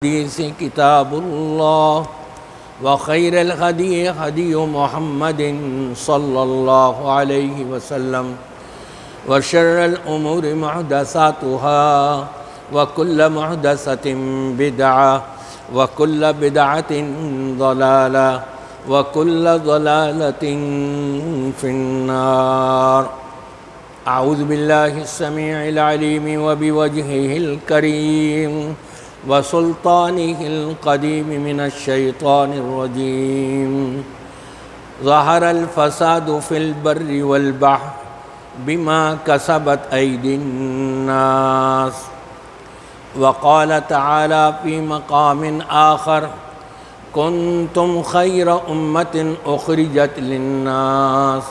الحديث كتاب الله وخير الهدي هدي محمد صلى الله عليه وسلم وشر الأمور محدثاتها وكل محدثة بدعة وكل بدعة ضلالة وكل ضلالة في النار. أعوذ بالله السميع العليم وبوجهه الكريم وسلطانه القديم من الشيطان الرجيم. ظهر الفساد في البر والبحر بما كسبت أيدي الناس. وقال تعالى في مقام آخر: كنتم خير أمة أخرجت للناس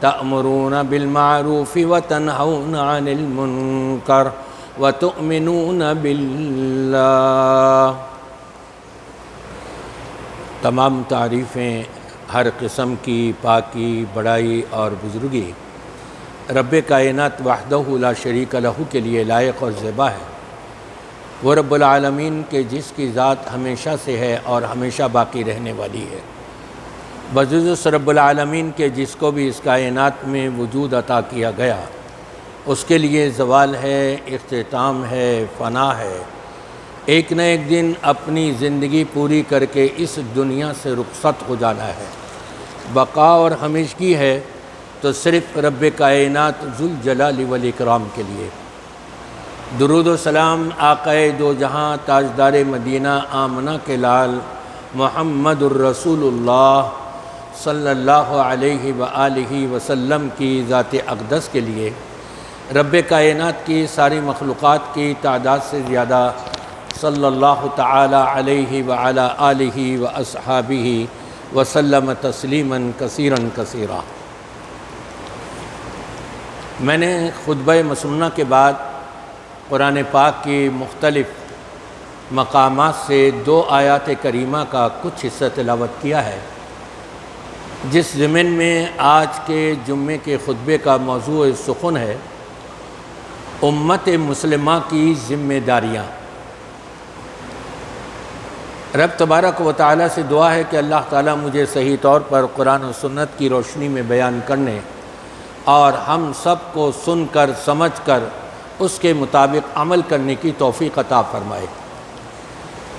تأمرون بالمعروف وتنهون عن المنكر وَتُؤْمِنُونَ بِاللَّهِ. تمام تعریفیں ہر قسم کی پاکی، بڑائی اور بزرگی رب کائنات وحدہ لا شریک لہ کے لیے لائق اور زیبا ہے. وہ رب العالمین کے جس کی ذات ہمیشہ سے ہے اور ہمیشہ باقی رہنے والی ہے. بجز رب العالمین کے جس کو بھی اس کائنات میں وجود عطا کیا گیا، اس کے لیے زوال ہے، اختتام ہے، فنا ہے. ایک نہ ایک دن اپنی زندگی پوری کر کے اس دنیا سے رخصت ہو جانا ہے. بقا اور ہمیشگی ہے تو صرف رب کائنات ذوالجلال والاکرام کے لیے. درود و سلام آقائے دو جہاں تاجدار مدینہ آمنہ کے لال محمد الرسول اللہ صلی اللہ علیہ وآلہ وسلم کی ذات اقدس کے لیے، رب کائنات کی ساری مخلوقات کی تعداد سے زیادہ صلی اللہ تعالی علیہ وعلی آلہ واصحابہ وسلم تسلیما کثیرا کثیرا. میں نے خطبہ مسنونہ کے بعد قرآن پاک کی مختلف مقامات سے 2 آیات کریمہ کا کچھ حصہ تلاوت کیا ہے، جس ضمن میں آج کے جمعے کے خطبے کا موضوع سخن ہے امت مسلمہ کی ذمہ داریاں. رب تبارک و تعالیٰ سے دعا ہے کہ اللہ تعالیٰ مجھے صحیح طور پر قرآن و سنت کی روشنی میں بیان کرنے اور ہم سب کو سن کر سمجھ کر اس کے مطابق عمل کرنے کی توفیق عطا فرمائے.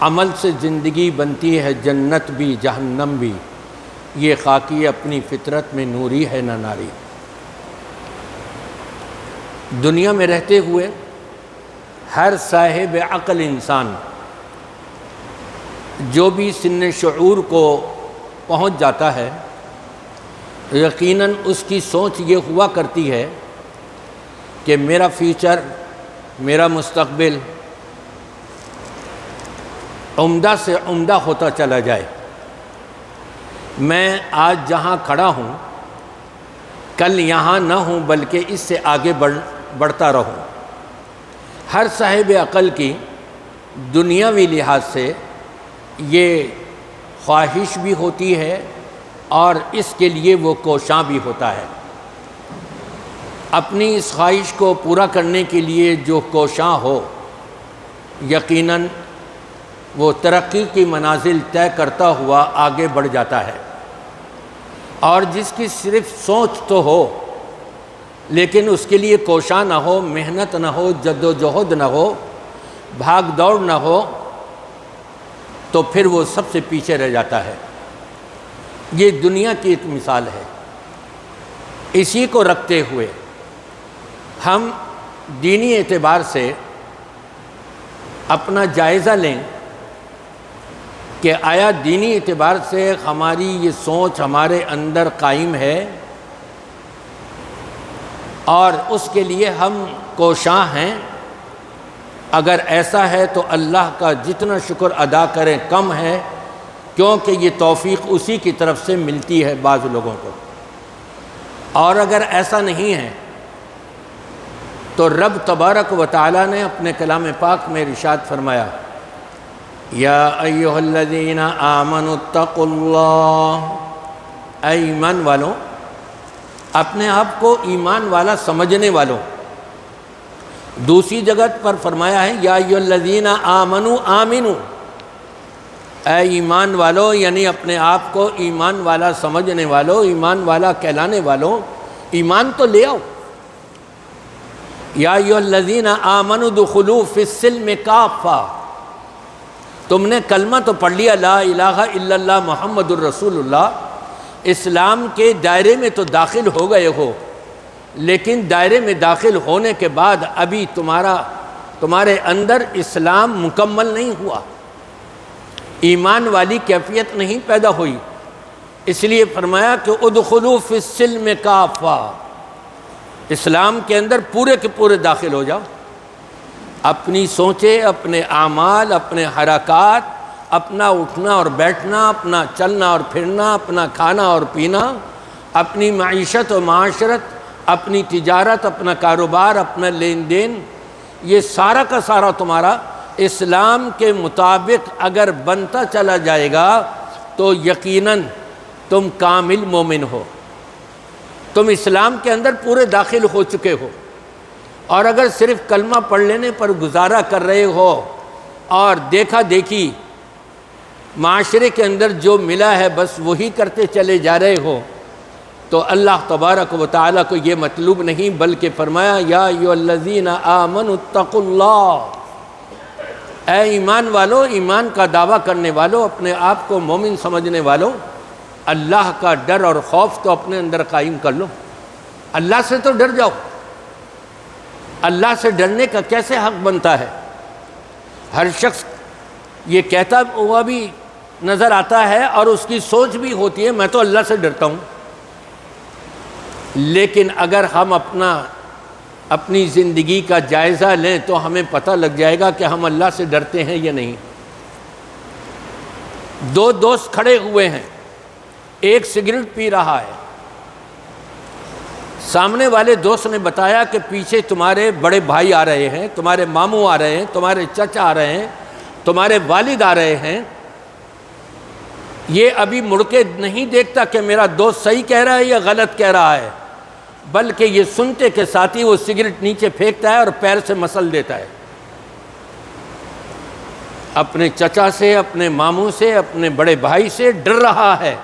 عمل سے زندگی بنتی ہے جنت بھی جہنم بھی، یہ خاکی اپنی فطرت میں نوری ہے نہ ناری. دنیا میں رہتے ہوئے ہر صاحب عقل انسان جو بھی سن شعور کو پہنچ جاتا ہے، یقیناً اس کی سوچ یہ ہوا کرتی ہے کہ میرا فیوچر، میرا مستقبل عمدہ سے عمدہ ہوتا چلا جائے. میں آج جہاں کھڑا ہوں کل یہاں نہ ہوں بلکہ اس سے آگے بڑھتا رہوں. ہر صاحب عقل کی دنیاوی لحاظ سے یہ خواہش بھی ہوتی ہے اور اس کے لیے وہ کوشاں بھی ہوتا ہے. اپنی اس خواہش کو پورا کرنے کے لیے جو کوشاں ہو، یقیناً وہ ترقی کی منازل طے کرتا ہوا آگے بڑھ جاتا ہے. اور جس کی صرف سوچ تو ہو لیکن اس کے لیے کوشاں نہ ہو، محنت نہ ہو، جد و جہد نہ ہو، بھاگ دوڑ نہ ہو، تو پھر وہ سب سے پیچھے رہ جاتا ہے. یہ دنیا کی ایک مثال ہے. اسی کو رکھتے ہوئے ہم دینی اعتبار سے اپنا جائزہ لیں کہ آیا دینی اعتبار سے ہماری یہ سوچ ہمارے اندر قائم ہے اور اس کے لیے ہم کوشاں ہیں. اگر ایسا ہے تو اللہ کا جتنا شکر ادا کریں کم ہے، کیونکہ یہ توفیق اسی کی طرف سے ملتی ہے بعض لوگوں کو. اور اگر ایسا نہیں ہے تو رب تبارک و تعالیٰ نے اپنے کلام پاک میں ارشاد فرمایا: یا ایھا الذین آمنوا اتقوا اللہ. اے ایمان والوں، اپنے آپ کو ایمان والا سمجھنے والوں، دوسری جگہ پر فرمایا ہے یا ایھا الذین آمنوا آمنوا، اے ایمان والو، یعنی اپنے آپ کو ایمان والا سمجھنے والو، ایمان والا کہلانے والوں، ایمان تو لے آؤ۔ یا ایھا الذین آمنوا ادخلوا فی السلم کافہ، تم نے کلمہ تو پڑھ لیا لا الہ الا اللہ محمد الرسول اللہ، اسلام کے دائرے میں تو داخل ہو گئے ہو، لیکن دائرے میں داخل ہونے کے بعد ابھی تمہارے اندر اسلام مکمل نہیں ہوا، ایمان والی کیفیت نہیں پیدا ہوئی، اس لیے فرمایا کہ ادخلوا فی السلم کافہ، اسلام کے اندر پورے کے پورے داخل ہو جاؤ، اپنی سوچیں، اپنے اعمال، اپنے حرکات، اپنا اٹھنا اور بیٹھنا، اپنا چلنا اور پھرنا، اپنا کھانا اور پینا، اپنی معیشت و معاشرت، اپنی تجارت، اپنا کاروبار، اپنا لین دین، یہ سارا کا سارا تمہارا اسلام کے مطابق اگر بنتا چلا جائے گا تو یقیناً تم کامل مومن ہو، تم اسلام کے اندر پورے داخل ہو چکے ہو۔ اور اگر صرف کلمہ پڑھ لینے پر گزارا کر رہے ہو اور دیکھا دیکھی معاشرے کے اندر جو ملا ہے بس وہی کرتے چلے جا رہے ہو، تو اللہ تبارک و تعالیٰ کو یہ مطلوب نہیں، بلکہ فرمایا یا ایھا الذین آمنوا اتقوا اللہ، اے ایمان والو، ایمان کا دعویٰ کرنے والو، اپنے آپ کو مومن سمجھنے والو، اللہ کا ڈر اور خوف تو اپنے اندر قائم کر لو، اللہ سے تو ڈر جاؤ۔ اللہ سے ڈرنے کا کیسے حق بنتا ہے؟ ہر شخص یہ کہتا ہوا بھی نظر آتا ہے اور اس کی سوچ بھی ہوتی ہے میں تو اللہ سے ڈرتا ہوں، لیکن اگر ہم اپنی زندگی کا جائزہ لیں تو ہمیں پتہ لگ جائے گا کہ ہم اللہ سے ڈرتے ہیں یا نہیں۔ دو دوست کھڑے ہوئے ہیں، ایک سگریٹ پی رہا ہے، سامنے والے دوست نے بتایا کہ پیچھے تمہارے بڑے بھائی آ رہے ہیں، تمہارے ماموں آ رہے ہیں، تمہارے چچا آ رہے ہیں، تمہارے والد آ رہے ہیں، یہ ابھی مڑ کے نہیں دیکھتا کہ میرا دوست صحیح کہہ رہا ہے یا غلط کہہ رہا ہے، بلکہ یہ سنتے کے ساتھ ہی وہ سگریٹ نیچے پھینکتا ہے اور پیر سے مسل دیتا ہے، اپنے چچا سے، اپنے ماموں سے، اپنے بڑے بھائی سے ڈر رہا ہے۔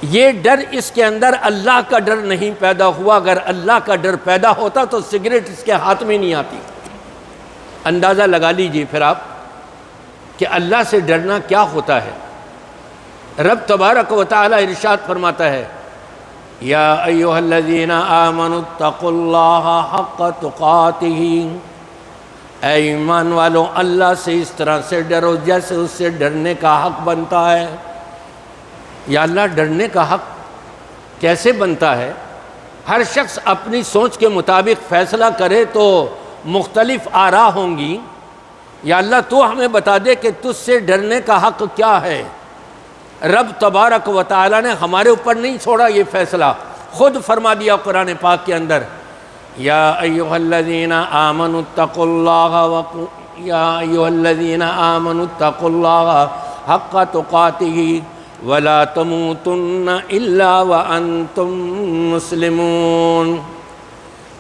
یہ ڈر اس کے اندر اللہ کا ڈر نہیں پیدا ہوا، اگر اللہ کا ڈر پیدا ہوتا تو سگریٹ اس کے ہاتھ میں نہیں آتی۔ اندازہ لگا لیجئے پھر آپ کہ اللہ سے ڈرنا کیا ہوتا ہے۔ رب تبارک و تعالی ارشاد فرماتا ہے یا ایھا الذین آمنوا اتقوا اللہ حق تقاتہ، اے ایمان والو اللہ سے اس طرح سے ڈرو جیسے اس سے ڈرنے کا حق بنتا ہے۔ یا اللہ ڈرنے کا حق کیسے بنتا ہے؟ ہر شخص اپنی سوچ کے مطابق فیصلہ کرے تو مختلف آراء ہوں گی، یا اللہ تو ہمیں بتا دے کہ تجھ سے ڈرنے کا حق کیا ہے۔ رب تبارک و تعالیٰ نے ہمارے اوپر نہیں چھوڑا یہ فیصلہ، خود فرما دیا قرآن پاک کے اندر یا ایھا الذین آمنوا اتقوا اللہ یا ایھا الذین آمنوا اتقوا اللہ حق تقاتہ ولا تموتن الا وانتم مسلمون۔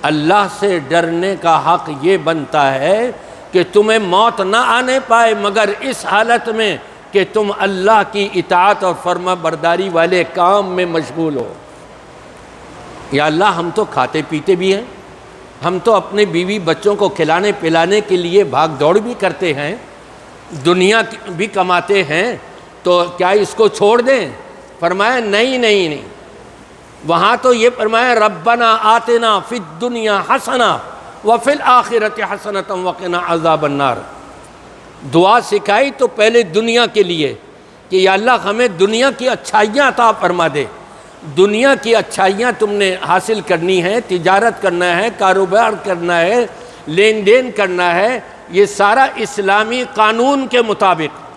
اللہ سے ڈرنے کا حق یہ بنتا ہے کہ تمہیں موت نہ آنے پائے مگر اس حالت میں کہ تم اللہ کی اطاعت اور فرما برداری والے کام میں مشغول ہو۔ یا اللہ ہم تو کھاتے پیتے بھی ہیں، ہم تو اپنے بیوی بچوں کو کھلانے پلانے کے لیے بھاگ دوڑ بھی کرتے ہیں، دنیا بھی کماتے ہیں، تو کیا اس کو چھوڑ دیں؟ فرمایا نہیں، وہاں تو یہ فرمایا ربنا آتنا فی الدنیا حسنہ وفی الآخرۃ حسنۃ وقنا عذاب النار۔ دعا سکھائی تو پہلے دنیا کے لیے کہ یا اللہ ہمیں دنیا کی اچھائیاں عطا فرما دے، دنیا کی اچھائیاں تم نے حاصل کرنی ہے، تجارت کرنا ہے، کاروبار کرنا ہے، لین دین کرنا ہے، یہ سارا اسلامی قانون کے مطابق،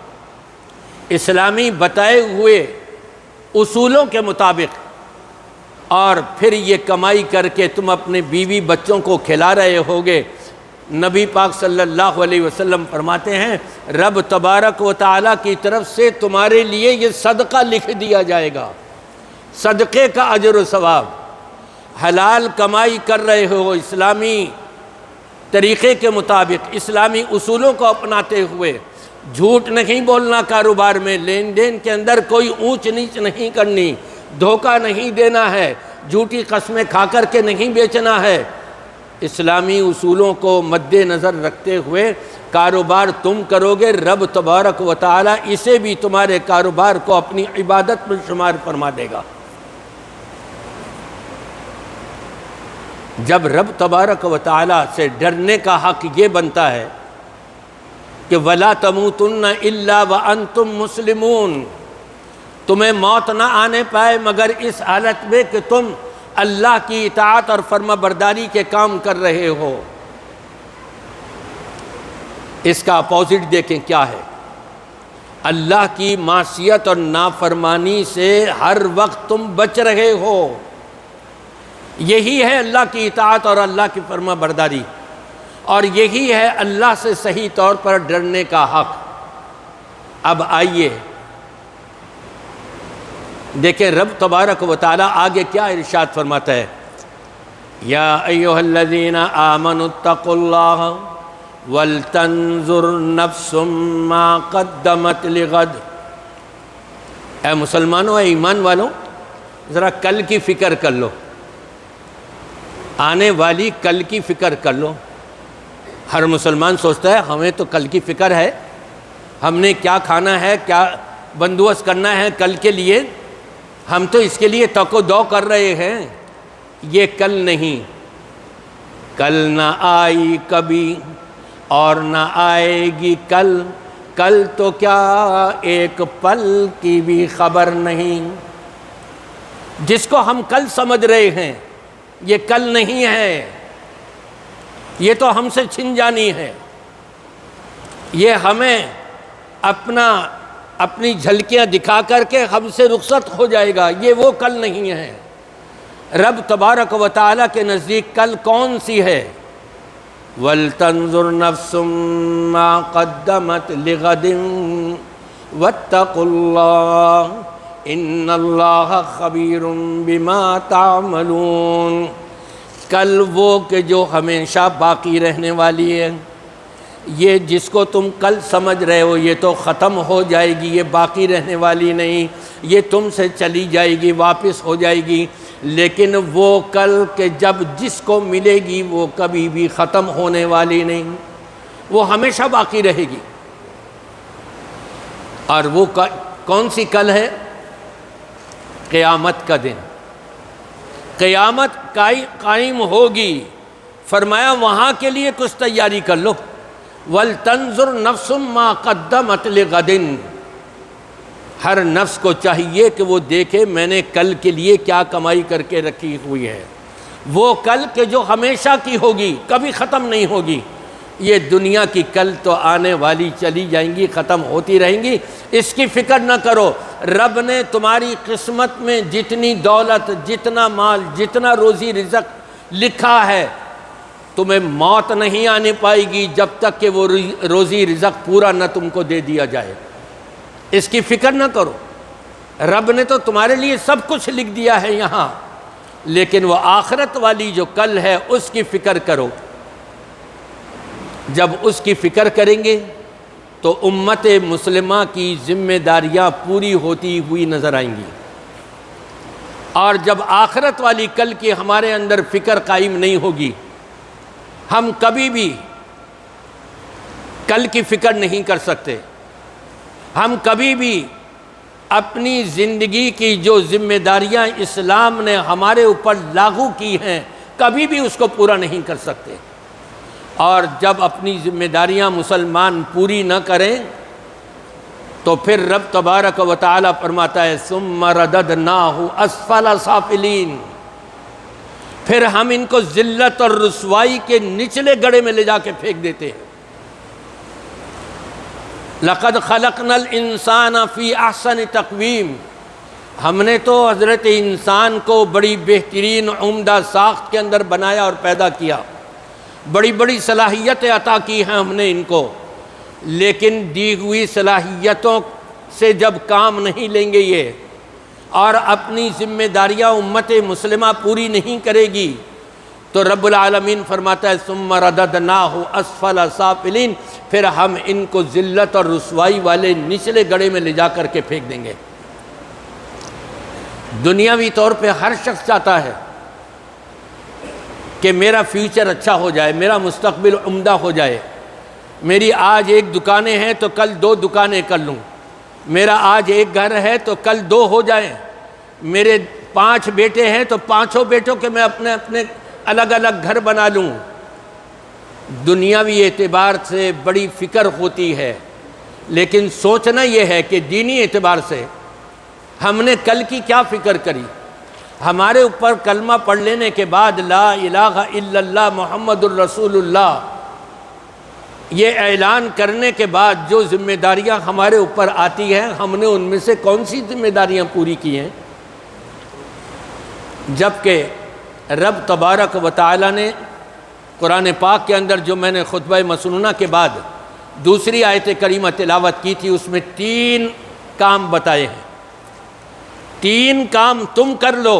اسلامی بتائے ہوئے اصولوں کے مطابق، اور پھر یہ کمائی کر کے تم اپنے بیوی بچوں کو کھلا رہے ہوگے۔ نبی پاک صلی اللہ علیہ وسلم فرماتے ہیں رب تبارک و تعالیٰ کی طرف سے تمہارے لیے یہ صدقہ لکھ دیا جائے گا، صدقے کا اجر و ثواب۔ حلال کمائی کر رہے ہو اسلامی طریقے کے مطابق، اسلامی اصولوں کو اپناتے ہوئے، جھوٹ نہیں بولنا کاروبار میں، لین دین کے اندر کوئی اونچ نیچ نہیں کرنی، دھوکہ نہیں دینا ہے، جھوٹی قسمیں کھا کر کے نہیں بیچنا ہے۔ اسلامی اصولوں کو مد نظر رکھتے ہوئے کاروبار تم کرو گے، رب تبارک و تعالی اسے بھی تمہارے کاروبار کو اپنی عبادت میں شمار فرما دے گا۔ جب رب تبارک و تعالی سے ڈرنے کا حق یہ بنتا ہے کہ وَلَا تَمُوتُنَّ إِلَّا وَأَنْتُمْ مُسْلِمُونَ، تمہیں موت نہ آنے پائے مگر اس حالت میں کہ تم اللہ کی اطاعت اور فرما برداری کے کام کر رہے ہو۔ اس کا اپوزٹ دیکھیں کیا ہے، اللہ کی معصیت اور نافرمانی سے ہر وقت تم بچ رہے ہو۔ یہی ہے اللہ کی اطاعت اور اللہ کی فرما برداری، اور یہی ہے اللہ سے صحیح طور پر ڈرنے کا حق۔ اب آئیے دیکھیں رب تبارک و تعالی آگے کیا ارشاد فرماتا ہے، یا ایھا الذین آمنوا اتقوا اللہ ولتنظر نفس ما قدمت لغد۔ اے مسلمانوں، اے ایمان والوں، ذرا کل کی فکر کر لو، آنے والی کل کی فکر کر لو۔ ہر مسلمان سوچتا ہے ہمیں تو کل کی فکر ہے، ہم نے کیا کھانا ہے، کیا بندوبست کرنا ہے کل کے لیے، ہم تو اس کے لیے تک و دو کر رہے ہیں۔ یہ کل نہیں، کل نہ آئی کبھی اور نہ آئے گی کل، کل تو کیا ایک پل کی بھی خبر نہیں۔ جس کو ہم کل سمجھ رہے ہیں یہ کل نہیں ہے، یہ تو ہم سے چھن جانی ہے، یہ ہمیں اپنی جھلکیاں دکھا کر کے ہم سے رخصت ہو جائے گا، یہ وہ کل نہیں ہے۔ رب تبارک و تعالیٰ کے نزدیک کل کون سی ہے؟ وَلْتَنظُرْ نَفْسٌ مَّا قَدَّمَتْ لِغَدٍ وَاتَّقُوا اللَّهَ إِنَّ اللَّهَ خَبِيرٌ بِمَا تَعْمَلُونَ۔ کل وہ کہ جو ہمیشہ باقی رہنے والی ہے، یہ جس کو تم کل سمجھ رہے ہو یہ تو ختم ہو جائے گی، یہ باقی رہنے والی نہیں، یہ تم سے چلی جائے گی، واپس ہو جائے گی۔ لیکن وہ کل کہ جب جس کو ملے گی وہ کبھی بھی ختم ہونے والی نہیں، وہ ہمیشہ باقی رہے گی۔ اور وہ کون سی کل ہے؟ قیامت کا دن۔ قیامت قائم ہوگی، فرمایا وہاں کے لیے کچھ تیاری کر لو۔ وَلْتَنظُرْ نَفْسٌ مَّا قَدَّمَتْ لِغَدٍ، ہر نفس کو چاہیے کہ وہ دیکھے میں نے کل کے لیے کیا کمائی کر کے رکھی ہوئی ہے۔ وہ کل کہ جو ہمیشہ کی ہوگی، کبھی ختم نہیں ہوگی۔ یہ دنیا کی کل تو آنے والی چلی جائیں گی، ختم ہوتی رہیں گی، اس کی فکر نہ کرو۔ رب نے تمہاری قسمت میں جتنی دولت، جتنا مال، جتنا روزی رزق لکھا ہے، تمہیں موت نہیں آنے پائے گی جب تک کہ وہ روزی رزق پورا نہ تم کو دے دیا جائے۔ اس کی فکر نہ کرو، رب نے تو تمہارے لیے سب کچھ لکھ دیا ہے یہاں، لیکن وہ آخرت والی جو کل ہے اس کی فکر کرو۔ جب اس کی فکر کریں گے تو امت مسلمہ کی ذمہ داریاں پوری ہوتی ہوئی نظر آئیں گی۔ اور جب آخرت والی کل کی ہمارے اندر فکر قائم نہیں ہوگی، ہم کبھی بھی کل کی فکر نہیں کر سکتے، ہم کبھی بھی اپنی زندگی کی جو ذمہ داریاں اسلام نے ہمارے اوپر لاگو کی ہیں کبھی بھی اس کو پورا نہیں کر سکتے۔ اور جب اپنی ذمہ داریاں مسلمان پوری نہ کریں تو پھر رب تبارک و تعالی فرماتا ہے ثم رددناہ اسفل سافلین، پھر ہم ان کو ذلت اور رسوائی کے نچلے گڑھے میں لے جا کے پھینک دیتے ہیں۔ لقد خلقنا الانسان فی احسن تقویم، ہم نے تو حضرت انسان کو بڑی بہترین عمدہ ساخت کے اندر بنایا اور پیدا کیا، بڑی بڑی صلاحیتیں عطا کی ہیں ہم نے ان کو، لیکن دی ہوئی صلاحیتوں سے جب کام نہیں لیں گے یہ اور اپنی ذمہ داریاں امت مسلمہ پوری نہیں کرے گی تو رب العالمین فرماتا ہے ثم رددناہ اسفل سافلین، پھر ہم ان کو ذلت اور رسوائی والے نچلے گڑھے میں لے جا کر کے پھینک دیں گے۔ دنیاوی طور پہ ہر شخص چاہتا ہے کہ میرا فیوچر اچھا ہو جائے، میرا مستقبل عمدہ ہو جائے، میری آج ایک دکانیں ہیں تو کل 2 دکانیں کر لوں، میرا آج ایک گھر ہے تو کل 2 ہو جائیں، میرے 5 بیٹے ہیں تو 5 بیٹوں کے میں اپنے الگ الگ گھر بنا لوں۔ دنیاوی اعتبار سے بڑی فکر ہوتی ہے، لیکن سوچنا یہ ہے کہ دینی اعتبار سے ہم نے کل کی کیا فکر کری۔ ہمارے اوپر کلمہ پڑھ لینے کے بعد لا الہ الا اللہ محمد الرسول اللہ یہ اعلان کرنے کے بعد جو ذمہ داریاں ہمارے اوپر آتی ہیں، ہم نے ان میں سے کون سی ذمہ داریاں پوری کی ہیں؟ جبکہ رب تبارک و تعالی نے قرآن پاک کے اندر جو میں نے خطبہ مسنونہ کے بعد دوسری آیت کریمہ تلاوت کی تھی، اس میں 3 کام بتائے ہیں۔ 3 کام تم کر لو،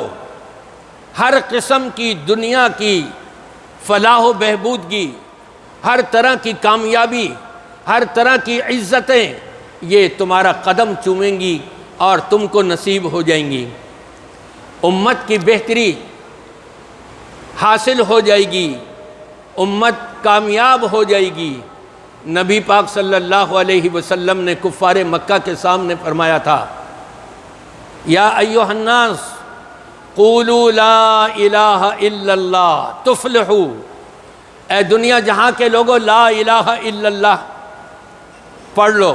ہر قسم کی دنیا کی فلاح و بہبودگی، ہر طرح کی کامیابی، ہر طرح کی عزتیں یہ تمہارا قدم چومیں گی اور تم کو نصیب ہو جائیں گی۔ امت کی بہتری حاصل ہو جائے گی، امت کامیاب ہو جائے گی۔ نبی پاک صلی اللہ علیہ وسلم نے کفار مکہ کے سامنے فرمایا تھا، یا ایھا الناس قولوا لا الہ الا اللہ تفلحوا، اے دنیا جہاں کے لوگوں لا الہ الا اللہ پڑھ لو،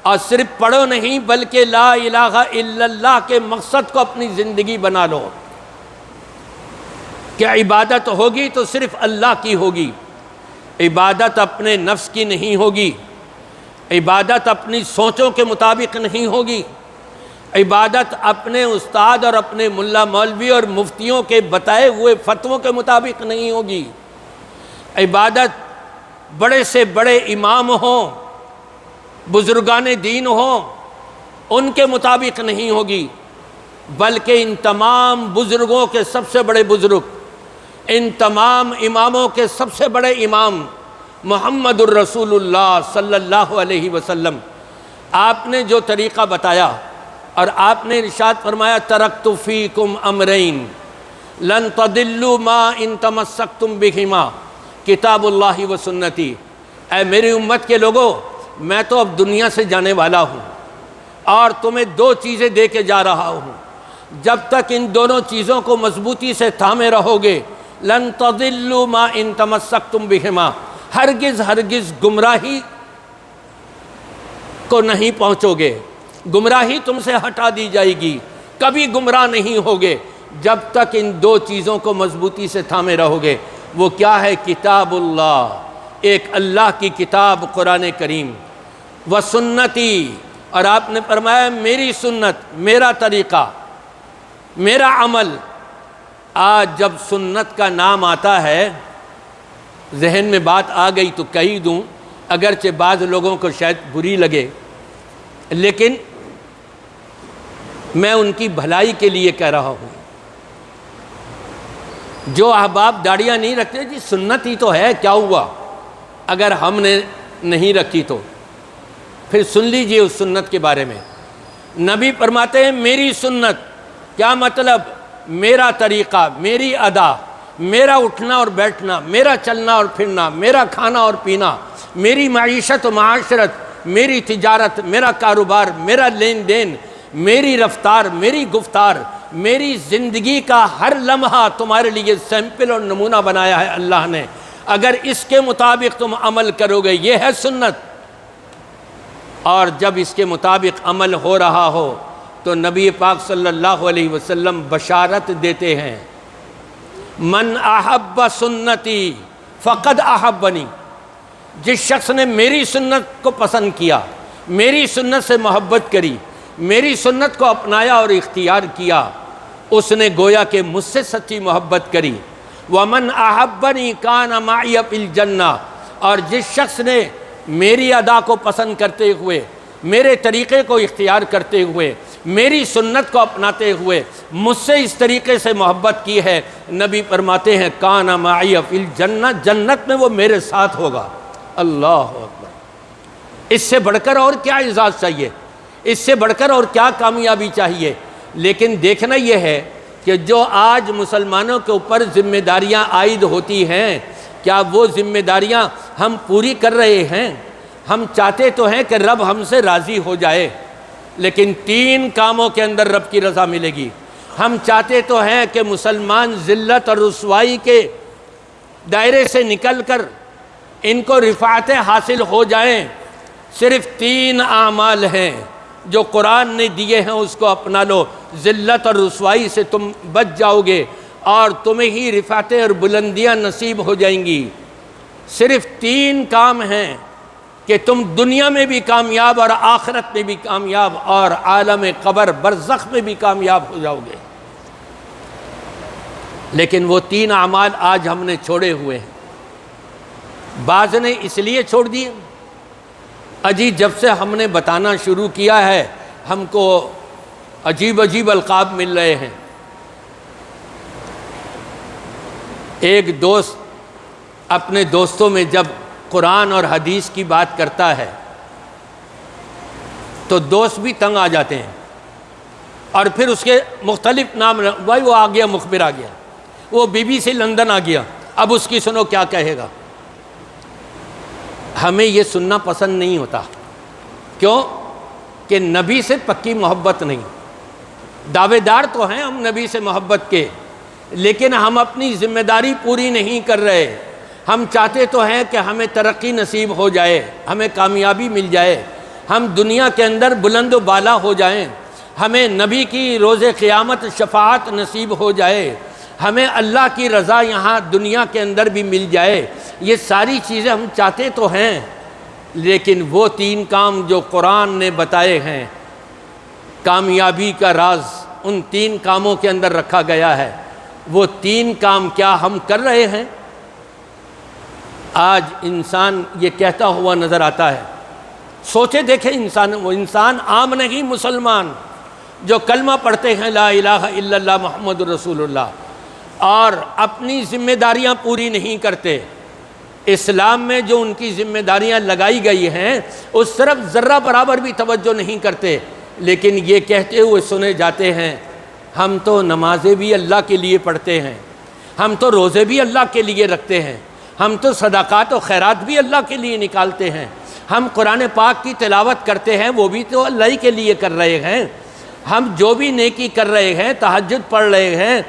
اور صرف پڑھو نہیں بلکہ لا الہ الا اللہ کے مقصد کو اپنی زندگی بنا لو کہ عبادت ہوگی تو صرف اللہ کی ہوگی، عبادت اپنے نفس کی نہیں ہوگی، عبادت اپنی سوچوں کے مطابق نہیں ہوگی، عبادت اپنے استاد اور اپنے ملا مولوی اور مفتیوں کے بتائے ہوئے فتووں کے مطابق نہیں ہوگی، عبادت بڑے سے بڑے امام ہوں، بزرگان دین ہوں، ان کے مطابق نہیں ہوگی، بلکہ ان تمام بزرگوں کے سب سے بڑے بزرگ، ان تمام اماموں کے سب سے بڑے امام محمد الرسول اللہ صلی اللہ علیہ وسلم، آپ نے جو طریقہ بتایا اور آپ نے ارشاد فرمایا ترکت فیکم امرین لن تضلوا ما ان تمسکتم بہما کتاب اللہ و سنتی، اے میری امت کے لوگوں میں تو اب دنیا سے جانے والا ہوں اور تمہیں 2 چیزیں دے کے جا رہا ہوں، جب تک ان دونوں چیزوں کو مضبوطی سے تھامے رہو گے لن تضلوا ما ان تمسکتم بہما، ہرگز گمراہی کو نہیں پہنچو گے، گمراہی تم سے ہٹا دی جائے گی، کبھی گمراہ نہیں ہوگے جب تک ان 2 چیزوں کو مضبوطی سے تھامے رہو گے۔ وہ کیا ہے؟ کتاب اللہ، ایک اللہ کی کتاب قرآن کریم، و سنتی، اور آپ نے فرمایا میری سنت، میرا طریقہ، میرا عمل۔ آج جب سنت کا نام آتا ہے ذہن میں بات آ گئی تو کہی دوں، اگرچہ بعض لوگوں کو شاید بری لگے، لیکن میں ان کی بھلائی کے لیے کہہ رہا ہوں۔ جو احباب داڑیاں نہیں رکھتے، جی سنت ہی تو ہے، کیا ہوا اگر ہم نے نہیں رکھی تو؟ پھر سن لیجئے اس سنت کے بارے میں۔ نبی فرماتے ہیں میری سنت، کیا مطلب؟ میرا طریقہ، میری ادا، میرا اٹھنا اور بیٹھنا، میرا چلنا اور پھرنا، میرا کھانا اور پینا، میری معیشت و معاشرت، میری تجارت، میرا کاروبار، میرا لین دین، میری رفتار، میری گفتار، میری زندگی کا ہر لمحہ تمہارے لیے سیمپل اور نمونہ بنایا ہے اللہ نے، اگر اس کے مطابق تم عمل کرو گے یہ ہے سنت۔ اور جب اس کے مطابق عمل ہو رہا ہو تو نبی پاک صلی اللہ علیہ وسلم بشارت دیتے ہیں، من احب سنتی فقد احبنی، جس شخص نے میری سنت کو پسند کیا، میری سنت سے محبت کری، میری سنت کو اپنایا اور اختیار کیا، اس نے گویا کہ مجھ سے سچی محبت کری۔ ومن احبنی کان معی فی الجنہ، اور جس شخص نے میری ادا کو پسند کرتے ہوئے، میرے طریقے کو اختیار کرتے ہوئے، میری سنت کو اپناتے ہوئے مجھ سے اس طریقے سے محبت کی ہے، نبی فرماتے ہیں کان معی فی الجنہ، جنت میں وہ میرے ساتھ ہوگا۔ اللہ اکبر! اس سے بڑھ کر اور کیا اعزاز چاہیے، اس سے بڑھ کر اور کیا کامیابی چاہیے؟ لیکن دیکھنا یہ ہے کہ جو آج مسلمانوں کے اوپر ذمہ داریاں عائد ہوتی ہیں، کیا وہ ذمہ داریاں ہم پوری کر رہے ہیں؟ ہم چاہتے تو ہیں کہ رب ہم سے راضی ہو جائے، لیکن 3 کاموں کے اندر رب کی رضا ملے گی۔ ہم چاہتے تو ہیں کہ مسلمان ذلت اور رسوائی کے دائرے سے نکل کر ان کو رفعتیں حاصل ہو جائیں، صرف 3 اعمال ہیں جو قرآن نے دیے ہیں، اس کو اپنا لو، ذلت اور رسوائی سے تم بچ جاؤ گے اور تمہیں ہی رفعتیں اور بلندیاں نصیب ہو جائیں گی۔ صرف 3 کام ہیں کہ تم دنیا میں بھی کامیاب اور آخرت میں بھی کامیاب اور عالم قبر برزخ میں بھی کامیاب ہو جاؤ گے۔ لیکن وہ 3 اعمال آج ہم نے چھوڑے ہوئے ہیں۔ بعض نے اس لیے چھوڑ دیے، اجی جب سے ہم نے بتانا شروع کیا ہے ہم کو عجیب عجیب القاب مل رہے ہیں۔ ایک دوست اپنے دوستوں میں جب قرآن اور حدیث کی بات کرتا ہے تو دوست بھی تنگ آ جاتے ہیں، اور پھر اس کے مختلف نام، بھائی وہ آ گیا مخبر آ گیا، وہ بی بی سی لندن آ گیا، اب اس کی سنو کیا کہے گا۔ ہمیں یہ سننا پسند نہیں ہوتا، کیوں کہ نبی سے پکی محبت نہیں۔ دعوے دار تو ہیں ہم نبی سے محبت کے، لیکن ہم اپنی ذمہ داری پوری نہیں کر رہے۔ ہم چاہتے تو ہیں کہ ہمیں ترقی نصیب ہو جائے، ہمیں کامیابی مل جائے، ہم دنیا کے اندر بلند و بالا ہو جائیں، ہمیں نبی کی روز قیامت شفاعت نصیب ہو جائے، ہمیں اللہ کی رضا یہاں دنیا کے اندر بھی مل جائے۔ یہ ساری چیزیں ہم چاہتے تو ہیں، لیکن وہ 3 کام جو قرآن نے بتائے ہیں، کامیابی کا راز ان 3 کاموں کے اندر رکھا گیا ہے۔ وہ 3 کام کیا ہم کر رہے ہیں؟ آج انسان یہ کہتا ہوا نظر آتا ہے، سوچے دیکھیں انسان، وہ انسان عام نہیں، مسلمان جو کلمہ پڑھتے ہیں لا الہ الا اللہ محمد رسول اللہ، اور اپنی ذمہ داریاں پوری نہیں کرتے۔ اسلام میں جو ان کی ذمہ داریاں لگائی گئی ہیں اس طرف ذرہ برابر بھی توجہ نہیں کرتے، لیکن یہ کہتے ہوئے سنے جاتے ہیں ہم تو نمازیں بھی اللہ کے لیے پڑھتے ہیں، ہم تو روزے بھی اللہ کے لیے رکھتے ہیں، ہم تو صدقات و خیرات بھی اللہ کے لیے نکالتے ہیں، ہم قرآن پاک کی تلاوت کرتے ہیں وہ بھی تو اللہ ہی کے لیے کر رہے ہیں، ہم جو بھی نیکی کر رہے ہیں، تہجد پڑھ رہے ہیں،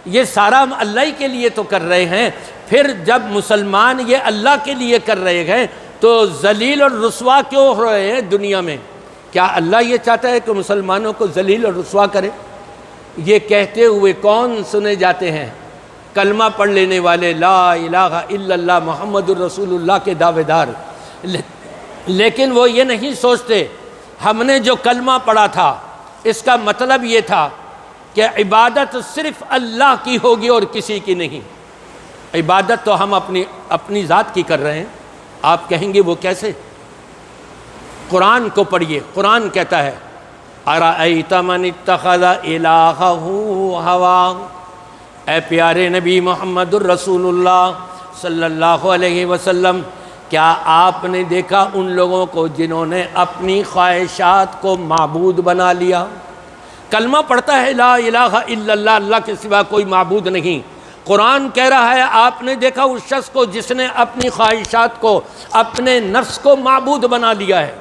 یہ سارا ہم اللہ ہی کے لیے تو کر رہے ہیں۔ پھر جب مسلمان یہ اللہ کے لیے کر رہے ہیں تو ذلیل اور رسوا کیوں ہو رہے ہیں دنیا میں؟ کیا اللہ یہ چاہتا ہے کہ مسلمانوں کو ذلیل اور رسوا کرے؟ یہ کہتے ہوئے کون سنے جاتے ہیں؟ کلمہ پڑھ لینے والے، لا الہ الا اللہ محمد الرسول اللہ کے دعوے دار، لیکن وہ یہ نہیں سوچتے ہم نے جو کلمہ پڑھا تھا اس کا مطلب یہ تھا کہ عبادت صرف اللہ کی ہوگی اور کسی کی نہیں۔ عبادت تو ہم اپنی ذات کی کر رہے ہیں۔ آپ کہیں گے وہ کیسے؟ قرآن کو پڑھیے، قرآن کہتا ہے اَرَأَيْتَ مَنِ اتَّخَذَ إِلَٰهَهُ هَوَاهُ، اے پیارے نبی محمد الرسول اللہ صلی اللہ علیہ وسلم، کیا آپ نے دیکھا ان لوگوں کو جنہوں نے اپنی خواہشات کو معبود بنا لیا؟ کلمہ پڑھتا ہے لا الہ الا اللہ، اللہ کے سوا کوئی معبود نہیں۔ قرآن کہہ رہا ہے آپ نے دیکھا اس شخص کو جس نے اپنی خواہشات کو، اپنے نفس کو معبود بنا لیا ہے۔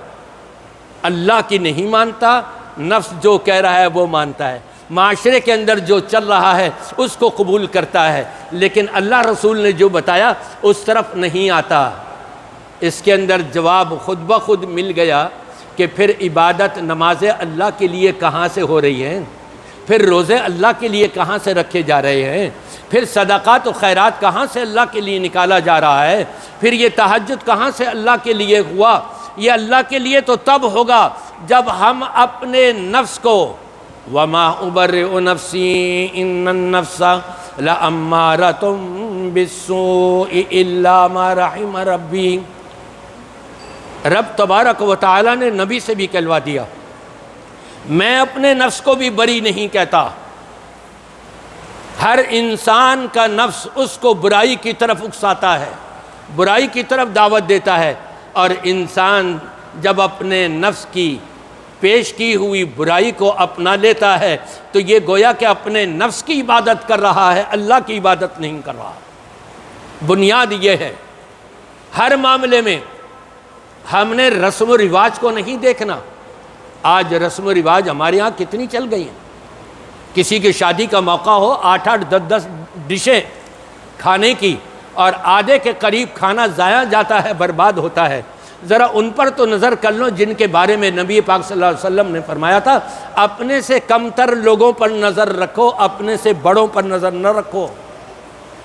اللہ کی نہیں مانتا، نفس جو کہہ رہا ہے وہ مانتا ہے، معاشرے کے اندر جو چل رہا ہے اس کو قبول کرتا ہے، لیکن اللہ رسول نے جو بتایا اس طرف نہیں آتا۔ اس کے اندر جواب خود بخود مل گیا کہ پھر عبادت نمازیں اللہ کے لیے کہاں سے ہو رہی ہیں، پھر روزے اللہ کے لیے کہاں سے رکھے جا رہے ہیں، پھر صدقات و خیرات کہاں سے اللہ کے لیے نکالا جا رہا ہے، پھر یہ تہجد کہاں سے اللہ کے لیے ہوا؟ یہ اللہ کے لیے تو تب ہوگا جب ہم اپنے نفس کو وَمَا أُبَرِّئُ نَفْسِي إِنَّ النَّفْسَ لَأَمَّارَةٌ بِالسُّوءِ إِلَّا مَا رَحِمَ رَبِّي، رب تبارک و تعالیٰ نے نبی سے بھی کہلوا دیا میں اپنے نفس کو بھی بری نہیں کہتا۔ ہر انسان کا نفس اس کو برائی کی طرف اکساتا ہے، برائی کی طرف دعوت دیتا ہے، اور انسان جب اپنے نفس کی پیش کی ہوئی برائی کو اپنا لیتا ہے تو یہ گویا کہ اپنے نفس کی عبادت کر رہا ہے، اللہ کی عبادت نہیں کر رہا۔ بنیاد یہ ہے، ہر معاملے میں ہم نے رسم و رواج کو نہیں دیکھنا۔ آج رسم و رواج ہمارے ہاں کتنی چل گئی ہیں، کسی کی شادی کا موقع ہو 8-8 10-10 ڈشیں کھانے کی، اور آدھے کے قریب کھانا ضائع جاتا ہے، برباد ہوتا ہے۔ ذرا ان پر تو نظر کر لو جن کے بارے میں نبی پاک صلی اللہ علیہ وسلم نے فرمایا تھا اپنے سے کم تر لوگوں پر نظر رکھو، اپنے سے بڑوں پر نظر نہ رکھو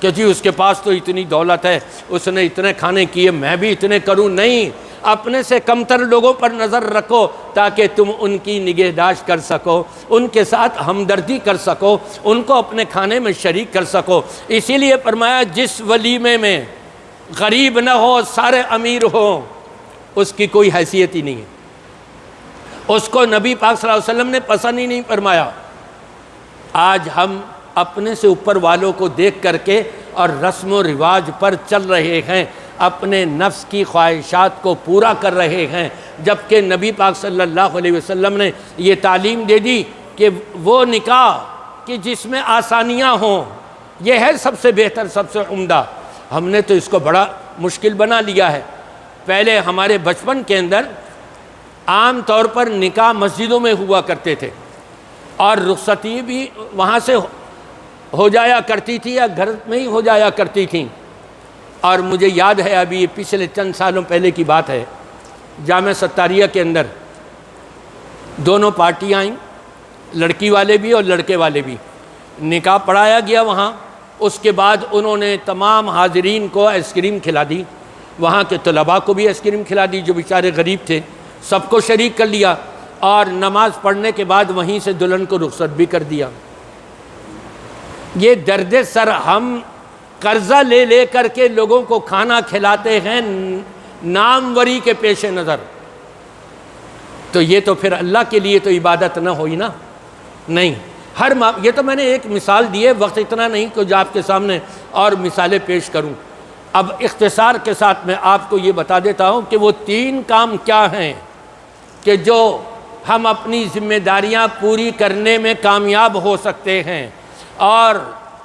کہ جی اس کے پاس تو اتنی دولت ہے، اس نے اتنے کھانے کیے، میں بھی اتنے کروں۔ نہیں، اپنے سے کم تر لوگوں پر نظر رکھو تاکہ تم ان کی نگہداشت کر سکو، ان کے ساتھ ہمدردی کر سکو، ان کو اپنے کھانے میں شریک کر سکو۔ اسی لیے فرمایا جس ولیمے میں غریب نہ ہو، سارے امیر ہوں، اس کی کوئی حیثیت ہی نہیں ہے، اس کو نبی پاک صلی اللہ علیہ وسلم نے پسند ہی نہیں فرمایا۔ آج ہم اپنے سے اوپر والوں کو دیکھ کر کے اور رسم و رواج پر چل رہے ہیں، اپنے نفس کی خواہشات کو پورا کر رہے ہیں، جبکہ نبی پاک صلی اللہ علیہ وسلم نے یہ تعلیم دے دی کہ وہ نکاح کہ جس میں آسانیاں ہوں، یہ ہے سب سے بہتر، سب سے عمدہ۔ ہم نے تو اس کو بڑا مشکل بنا لیا ہے۔ پہلے ہمارے بچپن کے اندر عام طور پر نکاح مسجدوں میں ہوا کرتے تھے، اور رخصتی بھی وہاں سے ہو جایا کرتی تھی یا گھر میں ہی ہو جایا کرتی تھیں۔ اور مجھے یاد ہے ابھی پچھلے چند سالوں پہلے کی بات ہے، جامعہ ستاریہ کے اندر دونوں پارٹیاں آئیں، لڑکی والے بھی اور لڑکے والے بھی، نکاح پڑھایا گیا وہاں۔ اس کے بعد انہوں نے تمام حاضرین کو آئس کریم کھلا دی، وہاں کے طلباء کو بھی آئس کریم کھلا دی جو بیچارے غریب تھے، سب کو شریک کر لیا، اور نماز پڑھنے کے بعد وہیں سے دلہن کو رخصت بھی کر دیا۔ یہ درد سر ہم قرضہ لے لے کر کے لوگوں کو کھانا کھلاتے ہیں ناموری کے پیش نظر، تو یہ تو پھر اللہ کے لیے تو عبادت نہ ہوئی نا۔ نہیں، یہ تو میں نے ایک مثال دی ہے، وقت اتنا نہیں کہ جو آپ کے سامنے اور مثالیں پیش کروں۔ اب اختصار کے ساتھ میں آپ کو یہ بتا دیتا ہوں کہ وہ 3 کام کیا ہیں کہ جو ہم اپنی ذمہ داریاں پوری کرنے میں کامیاب ہو سکتے ہیں، اور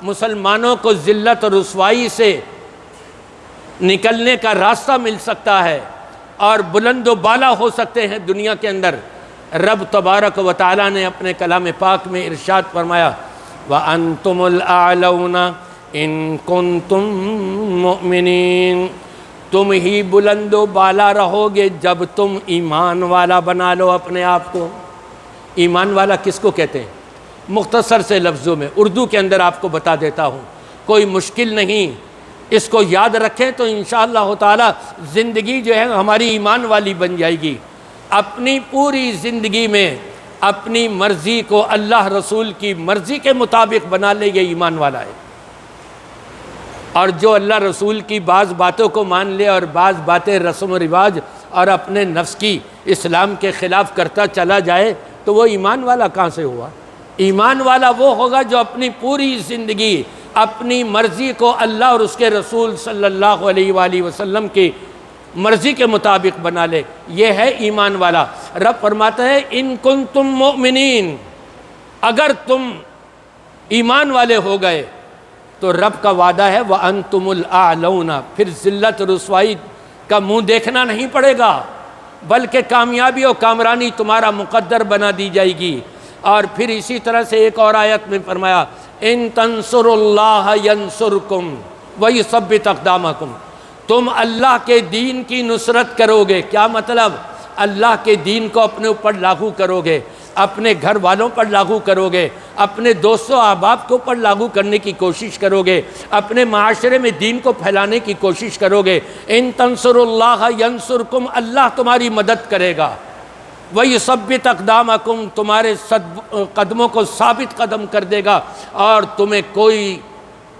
مسلمانوں کو ذلت اور رسوائی سے نکلنے کا راستہ مل سکتا ہے، اور بلند و بالا ہو سکتے ہیں دنیا کے اندر۔ رب تبارک و تعالیٰ نے اپنے کلام پاک میں ارشاد فرمایا وَأَنْتُمُ الْأَعْلَوْنَ إِن كُنتُم مُؤْمِنِينَ، تم ہی بلند و بالا رہو گے جب تم ایمان والا بنا لو اپنے آپ کو۔ ایمان والا کس کو کہتے ہیں؟ مختصر سے لفظوں میں اردو کے اندر آپ کو بتا دیتا ہوں، کوئی مشکل نہیں، اس کو یاد رکھیں تو انشاءاللہ تعالی زندگی جو ہے ہماری ایمان والی بن جائے گی۔ اپنی پوری زندگی میں اپنی مرضی کو اللہ رسول کی مرضی کے مطابق بنا لے، یہ ایمان والا ہے۔ اور جو اللہ رسول کی بعض باتوں کو مان لے اور بعض باتیں رسم و رواج اور اپنے نفس کی اسلام کے خلاف کرتا چلا جائے تو وہ ایمان والا کہاں سے ہوا؟ ایمان والا وہ ہوگا جو اپنی پوری زندگی اپنی مرضی کو اللہ اور اس کے رسول صلی اللہ علیہ وآلہ وسلم کی مرضی کے مطابق بنا لے، یہ ہے ایمان والا۔ رب فرماتا ہے ان کنتم مؤمنین، اگر تم ایمان والے ہو گئے تو رب کا وعدہ ہے وَأَنْتُمُ الْأَعْلَوْنَ، پھر ذلت رسوائی کا منہ دیکھنا نہیں پڑے گا، بلکہ کامیابی اور کامرانی تمہارا مقدر بنا دی جائے گی۔ اور پھر اسی طرح سے ایک اور آیت میں فرمایا ان تنصروا اللہ ینصرکم ویثبت اقدامکم، تم اللہ کے دین کی نصرت کرو گے۔ کیا مطلب؟ اللہ کے دین کو اپنے اوپر لاگو کرو گے، اپنے گھر والوں پر لاگو کرو گے، اپنے دوستوں احباب کو پر لاگو کرنے کی کوشش کرو گے، اپنے معاشرے میں دین کو پھیلانے کی کوشش کرو گے۔ ان تنصروا اللہ ینصرکم، اللہ تمہاری مدد کرے گا۔ وَيُثَبِّتْ أَقْدَامَكُمْ، تمہارے قدموں کو ثابت قدم کر دے گا، اور تمہیں کوئی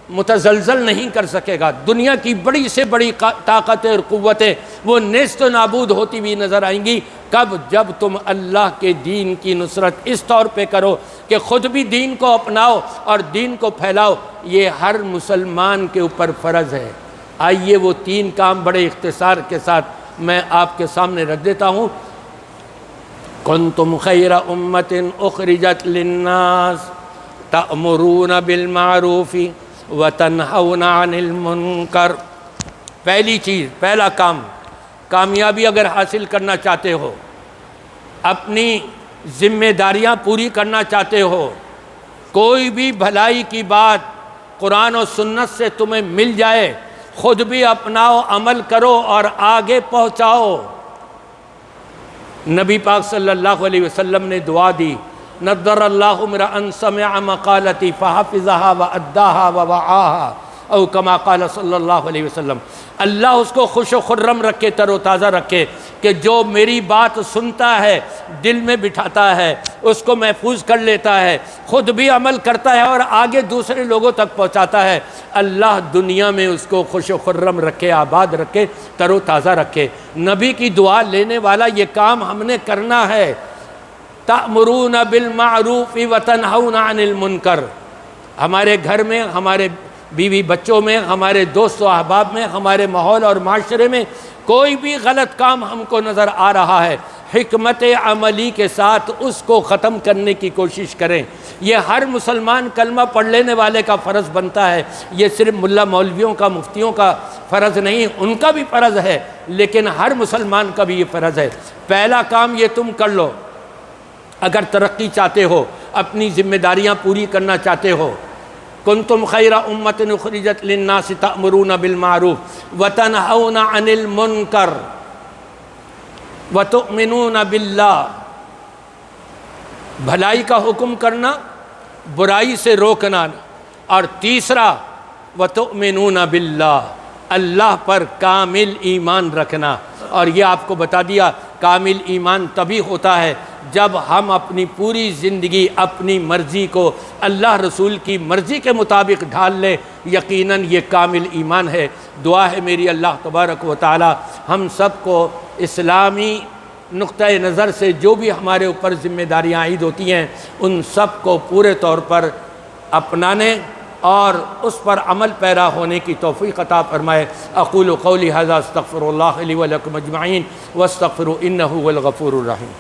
متزلزل نہیں کر سکے گا۔ دنیا کی بڑی سے بڑی طاقتیں اور قوتیں وہ نیست و نابود ہوتی ہوئی نظر آئیں گی۔ کب؟ جب تم اللہ کے دین کی نصرت اس طور پہ کرو کہ خود بھی دین کو اپناؤ اور دین کو پھیلاؤ۔ یہ ہر مسلمان کے اوپر فرض ہے۔ آئیے وہ 3 کام بڑے اختصار کے ساتھ میں آپ کے سامنے رکھ دیتا ہوں۔ کنتم خیر امت اخرجت للناس تأمرون بالمعروف وتنہون عن المنکر۔ پہلی چیز، پہلا کام، کامیابی اگر حاصل کرنا چاہتے ہو، اپنی ذمہ داریاں پوری کرنا چاہتے ہو، کوئی بھی بھلائی کی بات قرآن و سنت سے تمہیں مل جائے، خود بھی اپناؤ، عمل کرو اور آگے پہنچاؤ۔ نبی پاک صلی اللہ علیہ وسلم نے دعا دی، نضر اللہ امرأ سمع مقالتی فحفظها واداها ووعاها، او کما قال صلی اللہ علیہ وسلم۔ اللہ اس کو خوش و خرم رکھے، تر و تازہ رکھے کہ جو میری بات سنتا ہے، دل میں بٹھاتا ہے، اس کو محفوظ کر لیتا ہے، خود بھی عمل کرتا ہے اور آگے دوسرے لوگوں تک پہنچاتا ہے۔ اللہ دنیا میں اس کو خوش و خرم رکھے، آباد رکھے، تر و تازہ رکھے۔ نبی کی دعا لینے والا یہ کام ہم نے کرنا ہے۔ تأمرون بالمعروف وتنہون عن المنکر۔ ہمارے گھر میں، ہمارے بیوی بچوں میں، ہمارے دوست و احباب میں، ہمارے ماحول اور معاشرے میں کوئی بھی غلط کام ہم کو نظر آ رہا ہے، حکمت عملی کے ساتھ اس کو ختم کرنے کی کوشش کریں۔ یہ ہر مسلمان کلمہ پڑھ لینے والے کا فرض بنتا ہے۔ یہ صرف ملا مولویوں کا، مفتیوں کا فرض نہیں، ان کا بھی فرض ہے، لیکن ہر مسلمان کا بھی یہ فرض ہے۔ پہلا کام یہ تم کر لو۔ اگر ترقی چاہتے ہو، اپنی ذمہ داریاں پوری کرنا چاہتے ہو، کنتم خیر امت اخرجت للناس تأمرون بالمعروف وتنہون عن المنکر وتؤمنون باللہ۔ بھلائی کا حکم کرنا، برائی سے روکنا، اور تیسرا وتؤمنون باللہ، اللہ پر کامل ایمان رکھنا۔ اور یہ آپ کو بتا دیا، کامل ایمان تبھی ہوتا ہے جب ہم اپنی پوری زندگی اپنی مرضی کو اللہ رسول کی مرضی کے مطابق ڈھال لیں۔ یقیناً یہ کامل ایمان ہے۔ دعا ہے میری اللہ تبارک و تعالی ہم سب کو اسلامی نقطۂ نظر سے جو بھی ہمارے اوپر ذمہ داریاں عائد ہوتی ہیں، ان سب کو پورے طور پر اپنانے اور اس پر عمل پیرا ہونے کی توفیق عطا فرمائے۔ اقول قولی ھذا استغفر اللہ لی ولکم اجمعین واستغفروا انہ هو الغفور الرحیم۔